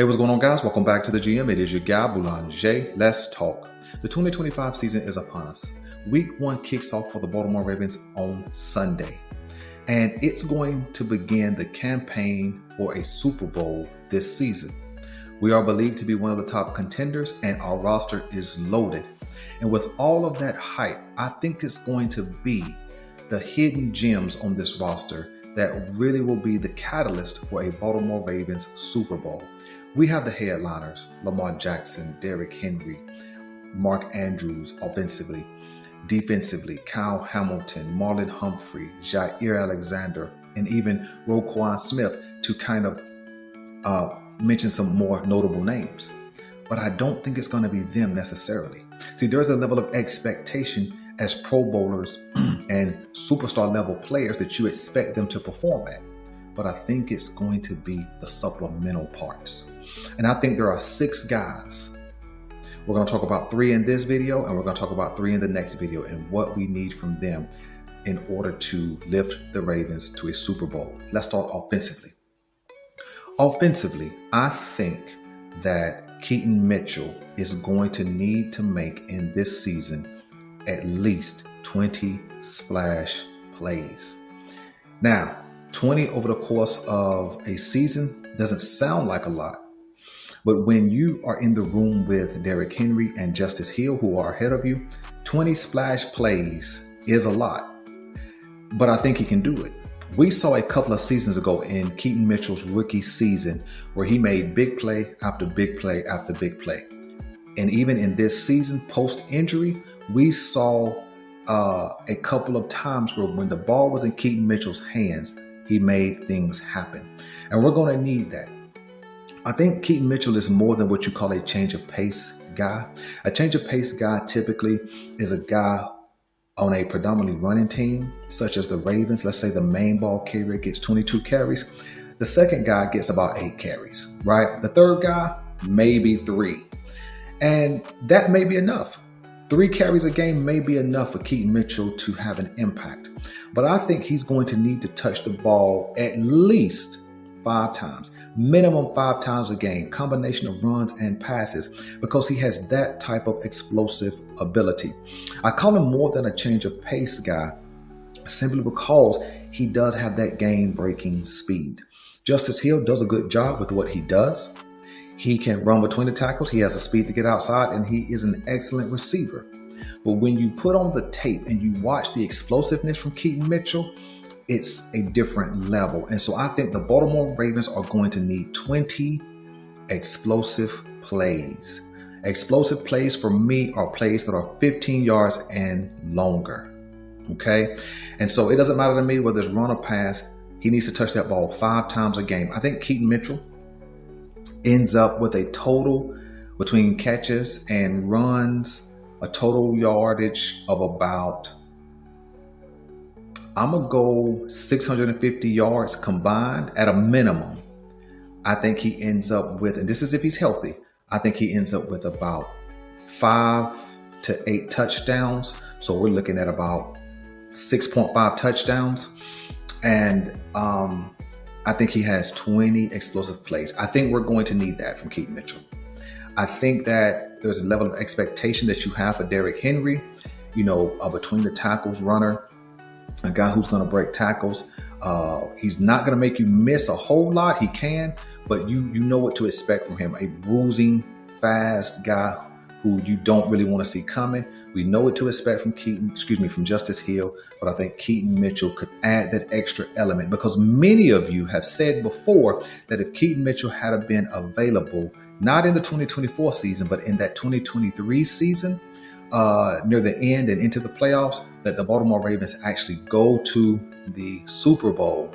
Hey, what's going on, guys? Welcome back to the GM. It is your guy, Boulanger. Let's talk. The 2025 season is upon us. Week 1 kicks off for the Baltimore Ravens on Sunday, and it's going to begin the campaign for a Super Bowl this season. We are believed to be one of the top contenders, and our roster is loaded. And with all of that hype, I think it's going to be the hidden gems on this roster that really will be the catalyst for a Baltimore Ravens Super Bowl. We have the headliners: Lamar Jackson, Derrick Henry, Mark Andrews offensively. Defensively, Kyle Hamilton, Marlon Humphrey, Jair Alexander, and even Roquan Smith, to kind of mention some more notable names. But I don't think it's going to be them necessarily. See, there's a level of expectation as Pro Bowlers and superstar level players that you expect them to perform at. But I think it's going to be the supplemental parts. And I think there are 6 guys. We're going to talk about 3 in this video, and we're going to talk about 3 in the next video, and what we need from them in order to lift the Ravens to a Super Bowl. Let's start offensively. Offensively, I think that Keaton Mitchell is going to need to make in this season at least 20 splash plays. Now, 20 over the course of a season doesn't sound like a lot, but when you are in the room with Derrick Henry and Justice Hill, who are ahead of you, 20 splash plays is a lot, but I think he can do it. We saw a couple of seasons ago in Keaton Mitchell's rookie season where he made big play after big play after big play. And even in this season, post-injury, we saw a couple of times where when the ball was in Keaton Mitchell's hands, he made things happen. And we're going to need that. I think Keaton Mitchell is more than what you call a change of pace guy. A change of pace guy typically is a guy on a predominantly running team, such as the Ravens. Let's say the main ball carrier gets 22 carries. The second guy gets about 8 carries, right? The third guy, maybe 3. And that may be enough. 3 carries a game may be enough for Keaton Mitchell to have an impact. But I think he's going to need to touch the ball at least 5 times, minimum 5 times a game, combination of runs and passes, because he has that type of explosive ability. I call him more than a change of pace guy simply because he does have that game-breaking speed. Justice Hill does a good job with what he does. He can run between the tackles. He has the speed to get outside, and he is an excellent receiver. But when you put on the tape and you watch the explosiveness from Keaton Mitchell, it's a different level. And so I think the Baltimore Ravens are going to need 20 explosive plays. Explosive plays for me are plays that are 15 yards and longer. Okay? And so it doesn't matter to me whether it's run or pass. He needs to touch that ball 5 times a game. I think Keaton Mitchell ends up with a total between catches and runs, a total yardage of about, I'm going to go 650 yards combined at a minimum. I think he ends up with, and this is if he's healthy, I think he ends up with about 5 to 8 touchdowns. So we're looking at about 6.5 touchdowns. And I think he has 20 explosive plays. I think we're going to need that from Keaton Mitchell. I think that there's a level of expectation that you have for Derrick Henry, a between the tackles runner, a guy who's going to break tackles. He's not going to make you miss a whole lot. He can, but you know what to expect from him. A bruising, fast guy who you don't really want to see coming. We know what to expect from from Justice Hill, but I think Keaton Mitchell could add that extra element, because many of you have said before that if Keaton Mitchell had been available, not in the 2024 season, but in that 2023 season, near the end and into the playoffs, that the Baltimore Ravens actually go to the Super Bowl.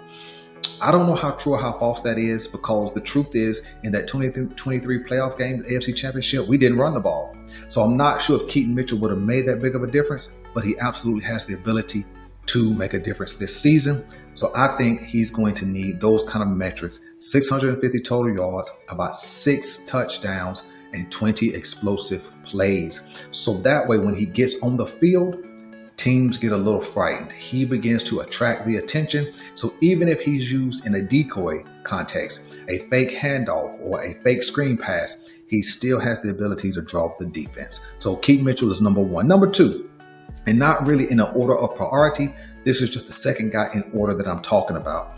I don't know how true or how false that is, because the truth is, in that 2023 playoff game, the AFC Championship, we didn't run the ball. So I'm not sure if Keaton Mitchell would have made that big of a difference, but he absolutely has the ability to make a difference this season. So I think he's going to need those kind of metrics: 650 total yards, about 6 touchdowns, and 20 explosive plays. So that way, when he gets on the field, teams get a little frightened. He begins to attract the attention. So even if he's used in a decoy, context, a fake handoff or a fake screen pass, he still has the ability to draw the defense. So Keaton Mitchell is number one. Number two, and not really in an order of priority, this is just the second guy in order that I'm talking about.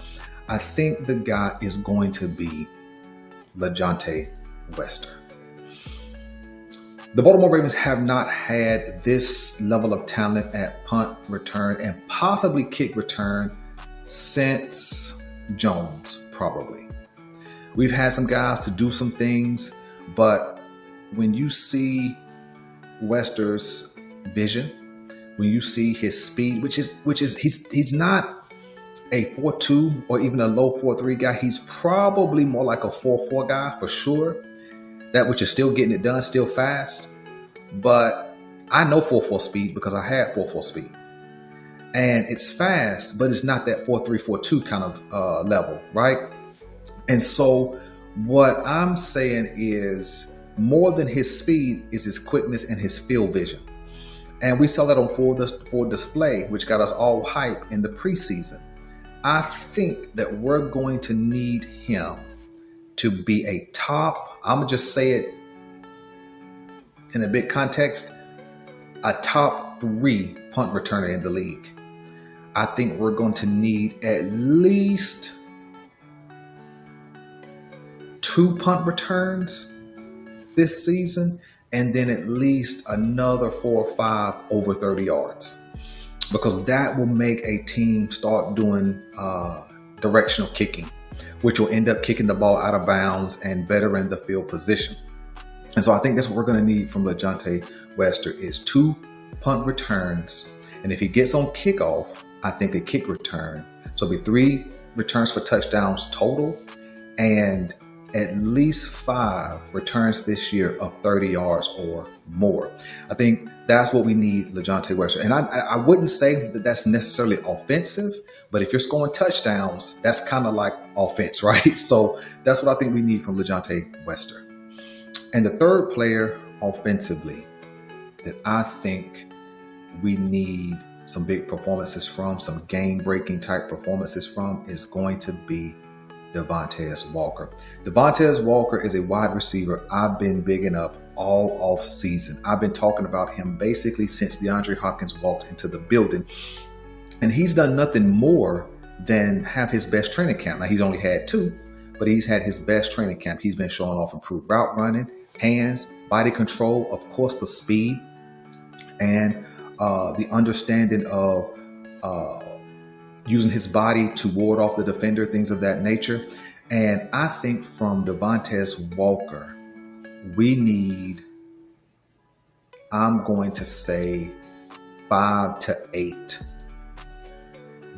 I think the guy is going to be LeJohntay Wester. The Baltimore Ravens have not had this level of talent at punt return and possibly kick return since Jones, probably. We've had some guys to do some things, but when you see Wester's vision, when you see his speed, which is he's not a 4.2 or even a low 4.3 guy. He's probably more like a 4.4 guy for sure. That which is still getting it done, still fast. But I know 4.4 speed because I had 4.4 speed. And it's fast, but it's not that 4.3, 4.2 kind of level, right? And so what I'm saying is more than his speed is his quickness and his field vision. And we saw that on full display, which got us all hype in the preseason. I think that we're going to need him to be a top, I'm going to just say it in a big context, a top 3 punt returner in the league. I think we're going to need at least 2 punt returns this season, and then at least another 4 or 5 over 30 yards. Because that will make a team start doing directional kicking, which will end up kicking the ball out of bounds and better in the field position. And so I think that's what we're going to need from LeJohntay Wester is 2 punt returns. And if he gets on kickoff, I think a kick return. So it'll be 3 returns for touchdowns total and at least 5 returns this year of 30 yards or more. I think that's what we need LeJohntay Wester. And I wouldn't say that that's necessarily offensive, but if you're scoring touchdowns, that's kind of like offense, right? So that's what I think we need from LeJohntay Wester. And the third player offensively that I think we need some big performances from, some game-breaking type performances from, is going to be Devontae Walker. Devontae Walker is a wide receiver I've been bigging up all off season. I've been talking about him basically since DeAndre Hopkins walked into the building. And he's done nothing more than have his best training camp. Now, he's only had 2, but he's had his best training camp. He's been showing off improved route running, hands, body control, of course, the speed, and the understanding of using his body to ward off the defender, things of that nature. And I think from Devontae Walker, we need, I'm going to say 5 to 8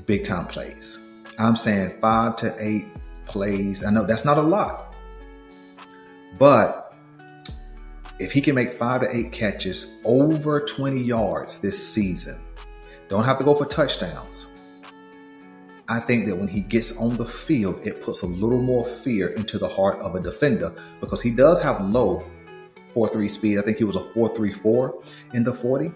big time plays. I'm saying 5 to 8 plays. I know that's not a lot, but if he can make 5 to 8 catches over 20 yards this season, don't have to go for touchdowns. I think that when he gets on the field, it puts a little more fear into the heart of a defender because he does have low 4.3 speed. I think he was a 4.34 in the 40.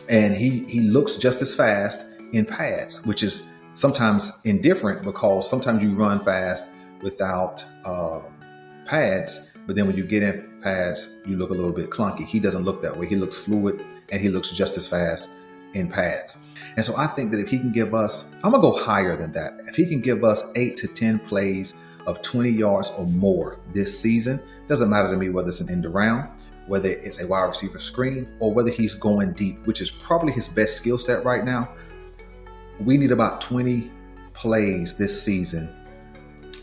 And he looks just as fast in pads, which is sometimes indifferent because sometimes you run fast without pads. But then when you get in pads, you look a little bit clunky. He doesn't look that way. He looks fluid and he looks just as fast in pads. And so I think that if he can give us, I'm going to go higher than that. If he can give us 8 to 10 plays of 20 yards or more this season, doesn't matter to me whether it's an end around, whether it's a wide receiver screen, or whether he's going deep, which is probably his best skill set right now. We need about 20 plays this season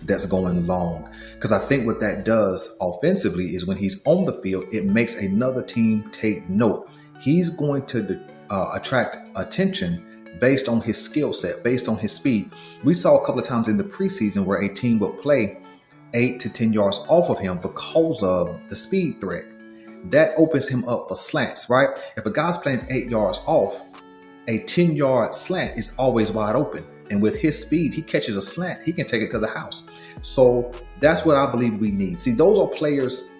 that's going long. Because I think what that does offensively is when he's on the field, it makes another team take note. He's going to attract attention based on his skill set, based on his speed. We saw a couple of times in the preseason where a team would play 8 to 10 yards off of him because of the speed threat. That opens him up for slants, right? If a guy's playing 8 yards off, a 10-yard slant is always wide open. And with his speed, he catches a slant, he can take it to the house. So that's what I believe we need. See, those are players,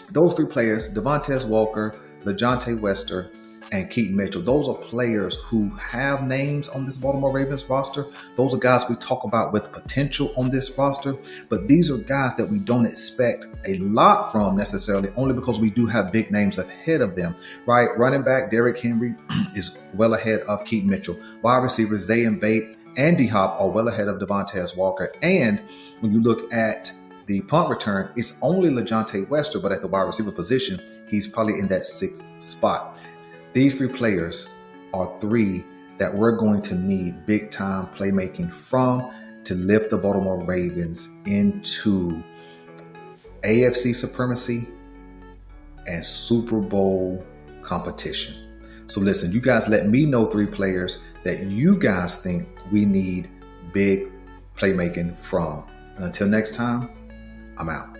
those 3 players, Devontae Walker, LeJohntay Wester, and Keaton Mitchell. Those are players who have names on this Baltimore Ravens roster. Those are guys we talk about with potential on this roster, but these are guys that we don't expect a lot from necessarily, only because we do have big names ahead of them, right? Running back Derrick Henry is well ahead of Keaton Mitchell. Wide receivers Zay and Bate and D-Hop are well ahead of Devontae Walker. And when you look at the punt return, it's only LaJohntay Wester, but at the wide receiver position, he's probably in that 6th spot. These 3 players are 3 that we're going to need big time playmaking from to lift the Baltimore Ravens into AFC supremacy and Super Bowl competition. So listen, you guys let me know 3 players that you guys think we need big playmaking from. And until next time, I'm out.